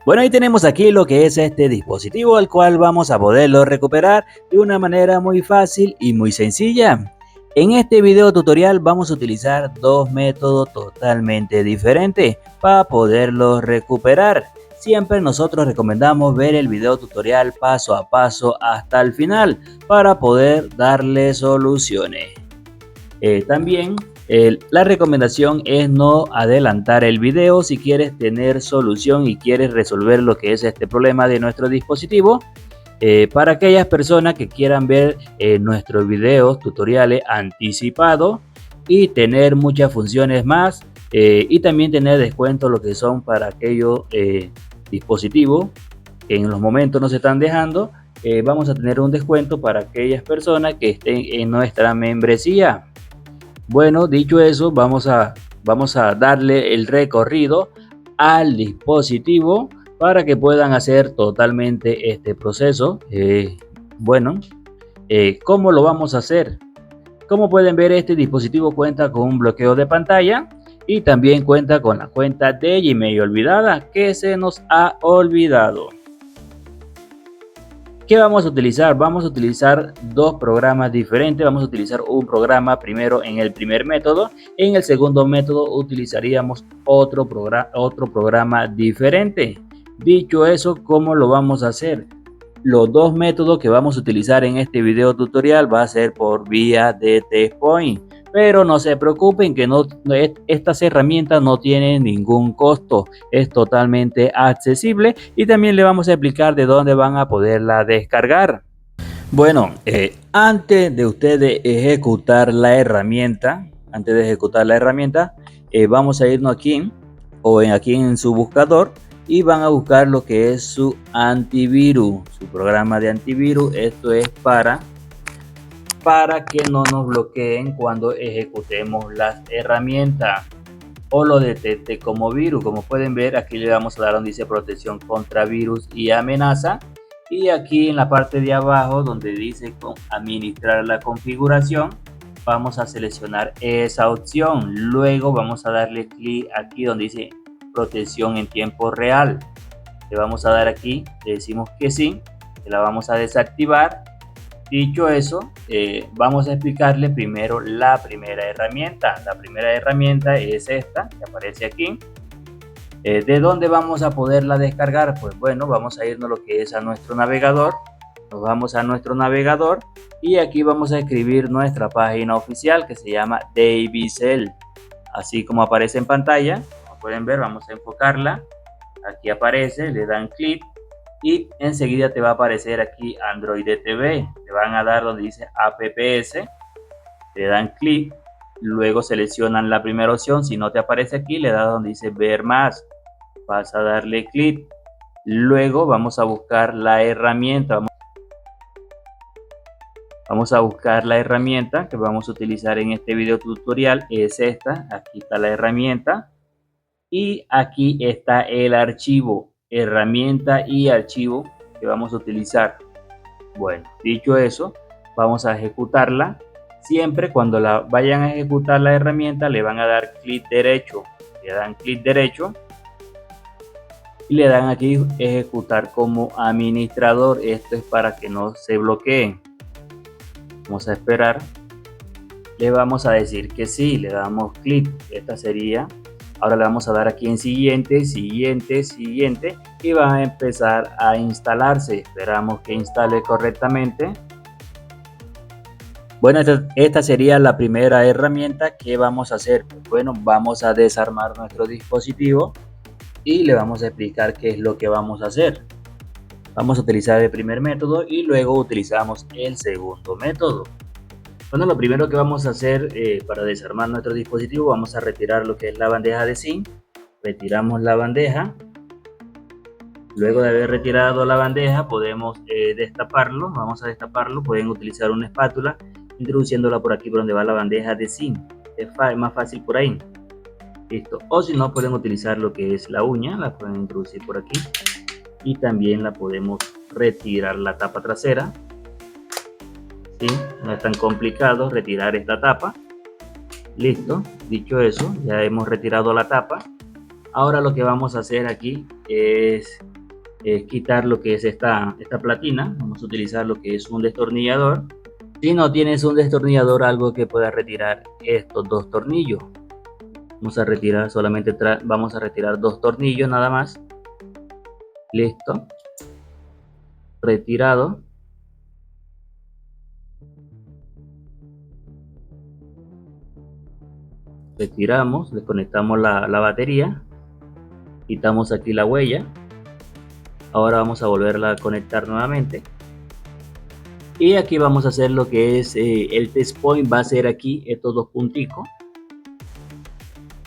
Bueno, ahí tenemos aquí lo que es este dispositivo, al cual vamos a poderlo recuperar de una manera muy fácil y muy sencilla. En este video tutorial vamos a utilizar dos métodos totalmente diferentes para poderlo recuperar. Siempre nosotros recomendamos ver el video tutorial paso a paso hasta el final para poder darle soluciones. También la recomendación es no adelantar el video si quieres tener solución y quieres resolver lo que es este problema de nuestro dispositivo. Para aquellas personas que quieran ver nuestros videos tutoriales anticipados y tener muchas funciones más, y también tener descuentos lo que son para aquellos dispositivos que en los momentos no se están dejando. Vamos a tener un descuento para aquellas personas que estén en nuestra membresía. Bueno, dicho eso, vamos a darle el recorrido al dispositivo para que puedan hacer totalmente este proceso. ¿Cómo lo vamos a hacer? Como pueden ver, este dispositivo cuenta con un bloqueo de pantalla y también cuenta con la cuenta de Gmail olvidada que se nos ha olvidado. ¿Qué vamos a utilizar? Vamos a utilizar dos programas diferentes. Vamos a utilizar un programa primero en el primer método. En el segundo método utilizaríamos otro programa diferente. Dicho eso, ¿cómo lo vamos a hacer? Los dos métodos que vamos a utilizar en este video tutorial va a ser por vía de TestPoint. Pero no se preocupen que estas herramientas no tienen ningún costo, es totalmente accesible y también le vamos a explicar de dónde van a poderla descargar. Bueno, antes de ustedes ejecutar la herramienta, vamos a irnos aquí aquí en su buscador y van a buscar lo que es su antivirus, su programa de antivirus. Esto es para que no nos bloqueen cuando ejecutemos las herramientas o lo detecte como virus. Como pueden ver, aquí le vamos a dar donde dice protección contra virus y amenaza, y aquí en la parte de abajo donde dice administrar la configuración, vamos a seleccionar esa opción. Luego vamos a darle clic aquí donde dice protección en tiempo real. Le vamos a dar aquí, le decimos que sí, que la vamos a desactivar. Dicho eso, vamos a explicarle primero la primera herramienta. La primera herramienta es esta que aparece aquí. ¿De dónde vamos a poderla descargar? Pues bueno, vamos a irnos lo que es a nuestro navegador. Nos vamos a nuestro navegador y aquí vamos a escribir nuestra página oficial que se llama Davicel. Así como aparece en pantalla, como pueden ver, vamos a enfocarla. Aquí aparece, le dan clic y enseguida te va a aparecer aquí Android TV. Le van a dar donde dice apps, le dan clic, luego seleccionan la primera opción. Si no te aparece aquí, le das donde dice ver más, vas a darle clic. Luego vamos a buscar la herramienta. Vamos a buscar la herramienta que vamos a utilizar en este video tutorial. Es esta. Aquí está la herramienta y aquí está el archivo, herramienta y archivo que vamos a utilizar. Bueno, dicho eso, vamos a ejecutarla. Siempre cuando la vayan a ejecutar la herramienta, le van a dar clic derecho. Le dan clic derecho y le dan aquí ejecutar como administrador. Esto es para que no se bloqueen. Vamos a esperar. Le vamos a decir que sí, le damos clic. Esta sería. Ahora le vamos a dar aquí en siguiente, siguiente, siguiente y va a empezar a instalarse. Esperamos que instale correctamente. Bueno, esta sería la primera herramienta que vamos a hacer. Bueno, vamos a desarmar nuestro dispositivo y le vamos a explicar qué es lo que vamos a hacer. Vamos a utilizar el primer método y luego utilizamos el segundo método. Bueno, lo primero que vamos a hacer para desarmar nuestro dispositivo, vamos a retirar lo que es la bandeja de SIM. Retiramos la bandeja. Luego de haber retirado la bandeja, podemos destaparlo. Vamos a destaparlo. Pueden utilizar una espátula, introduciéndola por aquí por donde va la bandeja de SIM. Es más fácil por ahí. Listo. O si no, pueden utilizar lo que es la uña. La pueden introducir por aquí. Y también la podemos retirar la tapa trasera. ¿Sí? No es tan complicado retirar esta tapa. Listo, dicho eso, ya hemos retirado la tapa. Ahora lo que vamos a hacer aquí es quitar lo que es esta platina. Vamos a utilizar lo que es un destornillador. Si no tienes un destornillador, algo que pueda retirar estos dos tornillos. Vamos a retirar solamente, vamos a retirar dos tornillos nada más. Listo. Retirado. Retiramos, desconectamos la batería. Quitamos aquí la huella. Ahora vamos a volverla a conectar nuevamente. Y aquí vamos a hacer lo que es el test point. Va a ser aquí estos dos punticos.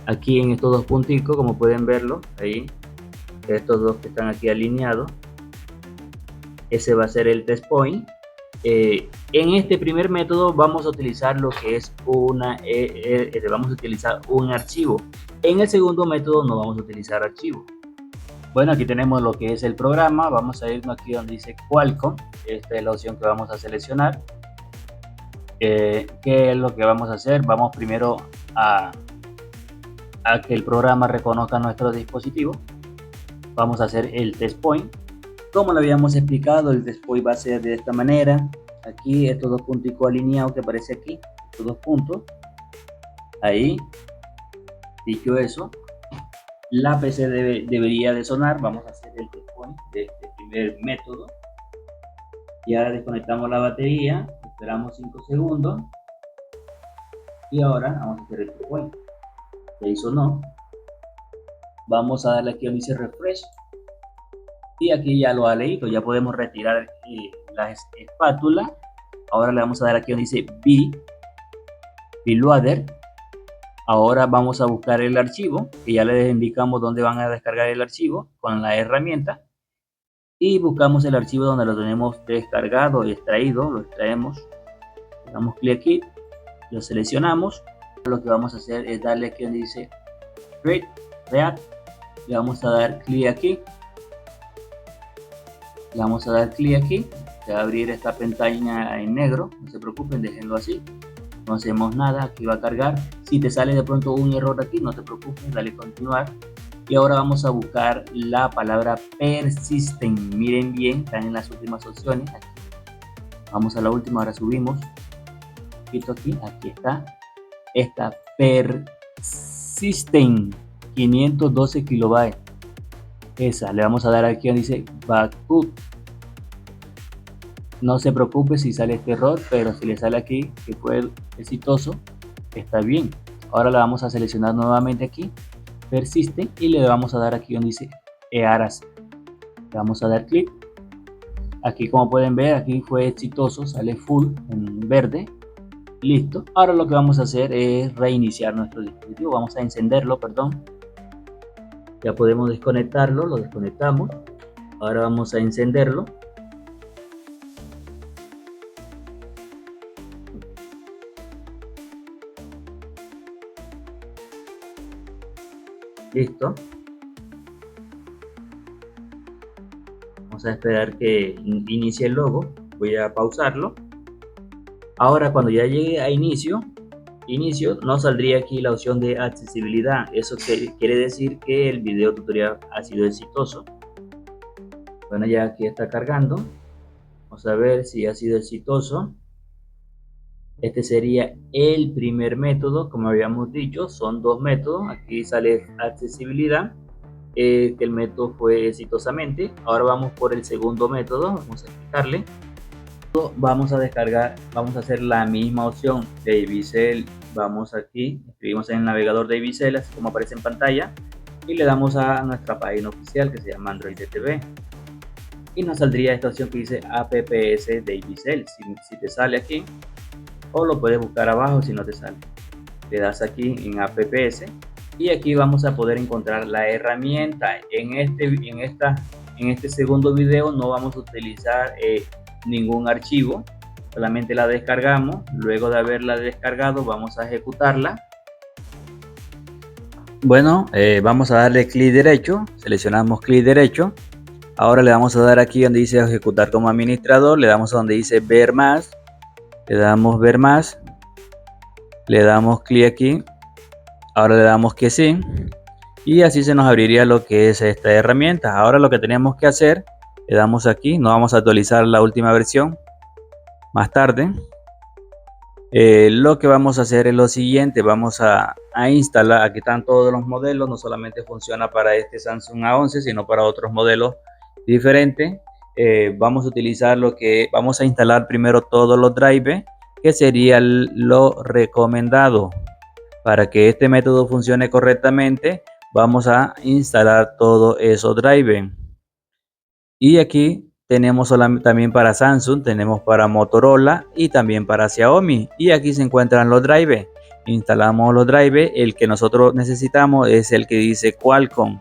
Aquí en estos dos punticos, como pueden verlo, ahí, estos dos que están aquí alineados. Ese va a ser el test point. En este primer método vamos a utilizar lo que es vamos a utilizar un archivo. En el segundo método no vamos a utilizar archivo. Bueno, aquí tenemos lo que es el programa. Vamos a irnos aquí donde dice Qualcomm. Esta es la opción que vamos a seleccionar. ¿Qué es lo que vamos a hacer? Vamos primero a que el programa reconozca nuestro dispositivo. Vamos a hacer el test point. Como lo habíamos explicado, el test point va a ser de esta manera. Aquí estos dos punticos alineados que aparece aquí, estos dos puntos. Ahí. Dicho eso, la PC debería de sonar. Vamos a hacer el test point de este primer método. Y ahora desconectamos la batería, esperamos 5 segundos. Y ahora vamos a hacer el test point. Ya sonó. Vamos a darle aquí donde dice refresh. Y aquí ya lo ha leído. Ya podemos retirar la espátula. Ahora le vamos a dar aquí donde dice Loader. Ahora vamos a buscar el archivo, que ya les indicamos dónde van a descargar el archivo con la herramienta. Y buscamos el archivo donde lo tenemos descargado y extraído. Lo extraemos. Le damos clic aquí. Lo seleccionamos. Lo que vamos a hacer es darle aquí donde dice Create. Le vamos a dar clic aquí. Le vamos a dar clic aquí. Se va a abrir esta pantalla en negro. No se preocupen, déjenlo así. No hacemos nada. Aquí va a cargar. Si te sale de pronto un error aquí, no te preocupes, dale continuar. Y ahora vamos a buscar la palabra persistent. Miren bien, están en las últimas opciones. Aquí. Vamos a la última, ahora subimos. Aquí está. Esta persistent 512 kilobytes. Esa, le vamos a dar aquí donde dice backup. No se preocupe si sale este error, pero si le sale aquí que fue exitoso, está bien. Ahora la vamos a seleccionar nuevamente aquí, persiste, y le vamos a dar aquí donde dice EARAS. Le vamos a dar clic. Aquí, como pueden ver, aquí fue exitoso, sale full en verde. Listo. Ahora lo que vamos a hacer es reiniciar nuestro dispositivo. Vamos a encenderlo, perdón. Ya podemos desconectarlo, lo desconectamos. Ahora vamos a encenderlo. Listo. Vamos a esperar que inicie el logo. Voy a pausarlo. Ahora cuando ya llegue a inicio, no saldría aquí la opción de accesibilidad. Eso quiere decir que el video tutorial ha sido exitoso. Bueno, ya aquí está cargando. Vamos a ver si ha sido exitoso. Este sería el primer método. Como habíamos dicho, son dos métodos. Aquí sale accesibilidad, que el método fue exitosamente. Ahora vamos por el segundo método. Vamos a explicarle. Vamos a descargar, vamos a hacer la misma opción de Davicel. Vamos aquí, escribimos en el navegador de Davicel, así como aparece en pantalla, y le damos a nuestra página oficial que se llama Android TV. Y nos saldría esta opción que dice apps Davicel. Si te sale aquí, o lo puedes buscar abajo si no te sale. Le das aquí en apps y aquí vamos a poder encontrar la herramienta. En este segundo video no vamos a utilizar ningún archivo, solamente la descargamos. Luego de haberla descargado vamos a ejecutarla. Bueno, vamos a darle clic derecho, seleccionamos clic derecho. Ahora le vamos a dar aquí donde dice ejecutar como administrador, le damos a donde dice ver más, le damos ver más, le damos clic aquí. Ahora le damos que sí. y así se nos abriría lo que es esta herramienta. Ahora lo que tenemos que hacer, le damos aquí, no vamos a actualizar la última versión más tarde. Lo que vamos a hacer es lo siguiente, vamos a instalar, aquí están todos los modelos, no solamente funciona para este Samsung A11, sino para otros modelos diferentes. Vamos a utilizar vamos a instalar primero todos los drivers, que sería lo recomendado. Para que este método funcione correctamente, vamos a instalar todos esos drivers. Y aquí tenemos también para Samsung, tenemos para Motorola y también para Xiaomi. Y aquí se encuentran los drivers. Instalamos los drivers. El que nosotros necesitamos es el que dice Qualcomm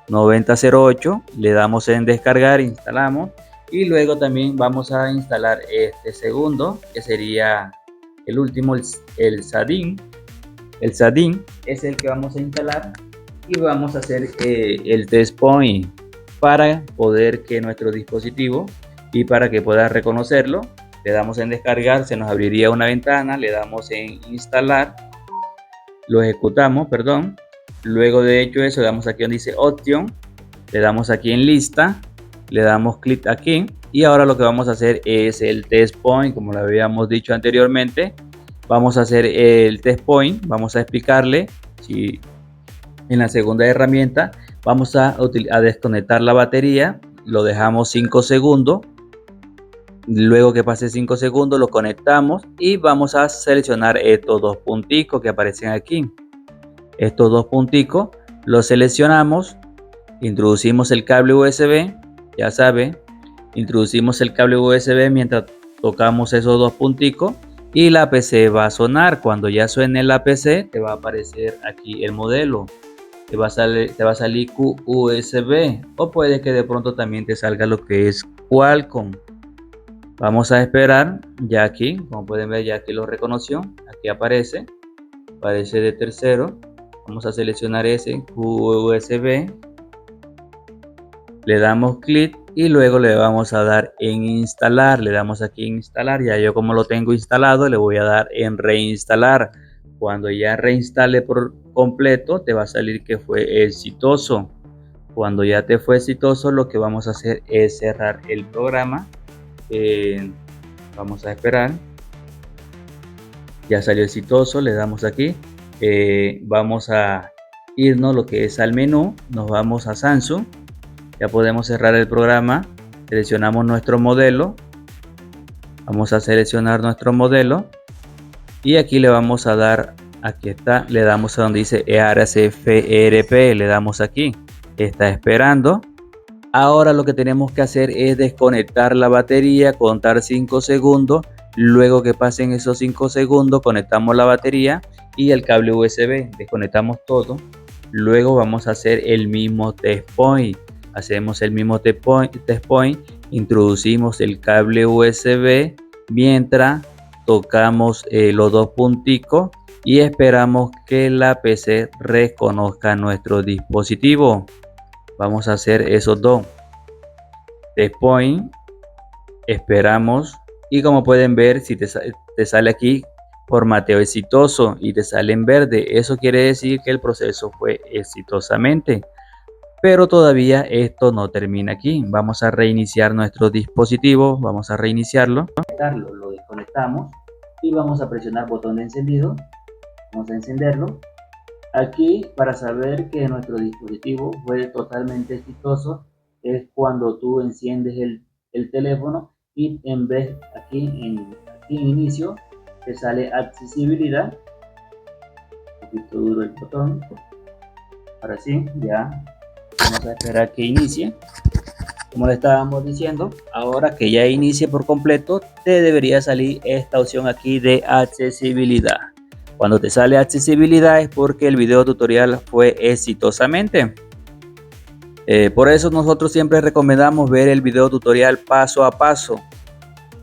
9008. Le damos en descargar, instalamos. Y luego también vamos a instalar este segundo, que sería el último, el SADIN. El SADIN es el que vamos a instalar y vamos a hacer el test point para poder que nuestro dispositivo y para que pueda reconocerlo. Le damos en descargar, se nos abriría una ventana, le damos en instalar, lo ejecutamos, perdón. Luego de hecho eso, le damos aquí donde dice option, le damos aquí en lista, le damos clic aquí y ahora lo que vamos a hacer es el test point, como lo habíamos dicho anteriormente. Vamos a hacer el test point, vamos a explicarle. Si en la segunda herramienta vamos a desconectar la batería, lo dejamos 5 segundos. Luego que pase 5 segundos lo conectamos y vamos a seleccionar estos dos punticos que aparecen aquí. Estos dos punticos los seleccionamos, introducimos el cable USB, ya sabe, introducimos el cable USB mientras tocamos esos dos punticos y la PC va a sonar. Cuando ya suene la PC te va a aparecer aquí el modelo, te va a salir QUSB o puede que de pronto también te salga lo que es Qualcomm. Vamos a esperar, ya aquí, como pueden ver, ya aquí lo reconoció, aquí aparece de tercero. Vamos a seleccionar ese QUSB, le damos clic y luego le vamos a dar en instalar, le damos aquí en instalar. Ya yo como lo tengo instalado, le voy a dar en reinstalar. Cuando ya reinstale por completo te va a salir que fue exitoso. Cuando ya te fue exitoso, lo que vamos a hacer es cerrar el programa. Vamos a esperar, ya salió exitoso, le damos aquí. Vamos a irnos lo que es al menú, nos vamos a Samsung, ya podemos cerrar el programa, seleccionamos nuestro modelo, vamos a seleccionar nuestro modelo y aquí le vamos a dar, aquí está, le damos a donde dice ERCFRP, le damos aquí, está esperando. Ahora lo que tenemos que hacer es desconectar la batería, contar 5 segundos, luego que pasen esos 5 segundos conectamos la batería y el cable USB, desconectamos todo. Luego vamos a hacer el mismo test point, hacemos el mismo test point, introducimos el cable USB mientras tocamos los dos punticos y esperamos que la PC reconozca nuestro dispositivo. Vamos a hacer esos dos test point, esperamos y como pueden ver, si te sale aquí formateo exitoso y te sale en verde, eso quiere decir que el proceso fue exitosamente. Pero todavía esto no termina aquí. Vamos a reiniciar nuestro dispositivo, vamos a reiniciarlo, lo desconectamos y vamos a presionar botón de encendido, vamos a encenderlo. Aquí, para saber que nuestro dispositivo fue totalmente exitoso, es cuando tú enciendes el teléfono y en vez aquí en inicio te sale accesibilidad, un poquito duro el botón. Ahora sí, ya vamos a esperar que inicie. Como le estábamos diciendo, ahora que ya inicie por completo, te debería salir esta opción aquí de accesibilidad. Cuando te sale accesibilidad es porque el video tutorial fue exitosamente. Por eso nosotros siempre recomendamos ver el video tutorial paso a paso,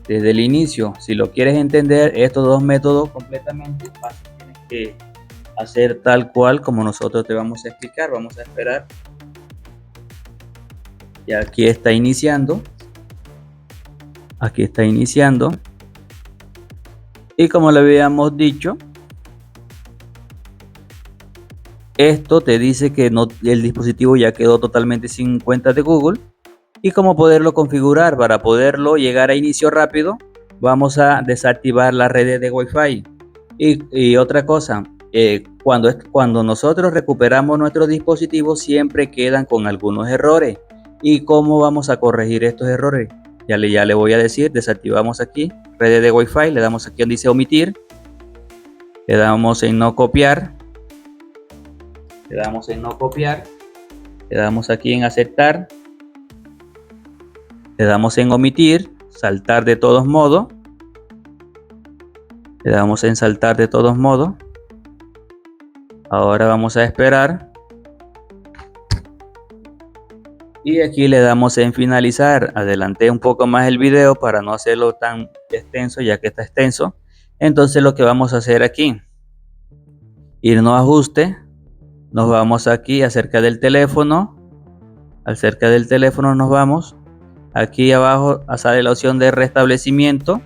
desde el inicio. Si lo quieres entender estos dos métodos completamente, tienes que hacer tal cual como nosotros te vamos a explicar. Vamos a esperar. Y aquí está iniciando. Aquí está iniciando. Y como le habíamos dicho, esto te dice que el dispositivo ya quedó totalmente sin cuenta de Google. Y cómo poderlo configurar. Para poderlo llegar a inicio rápido, vamos a desactivar las redes de Wi-Fi. Y otra cosa, cuando nosotros recuperamos nuestros dispositivos, siempre quedan con algunos errores. ¿Y cómo vamos a corregir estos errores? Ya le voy a decir. Desactivamos aquí redes de Wi-Fi, le damos aquí donde dice omitir, le damos en no copiar, le damos en no copiar, le damos aquí en aceptar, le damos en omitir, saltar de todos modos, le damos en saltar de todos modos. Ahora vamos a esperar y aquí le damos en finalizar. Adelanté un poco más el video para no hacerlo tan extenso, ya que está extenso. Entonces lo que vamos a hacer aquí, irnos a ajuste, nos vamos aquí acerca del teléfono, acerca del teléfono nos vamos, aquí abajo sale la opción de restablecimiento,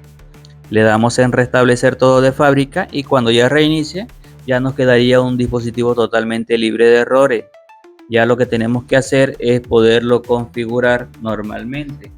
le damos en restablecer todo de fábrica y cuando ya reinicie ya nos quedaría un dispositivo totalmente libre de errores. Ya lo que tenemos que hacer es poderlo configurar normalmente.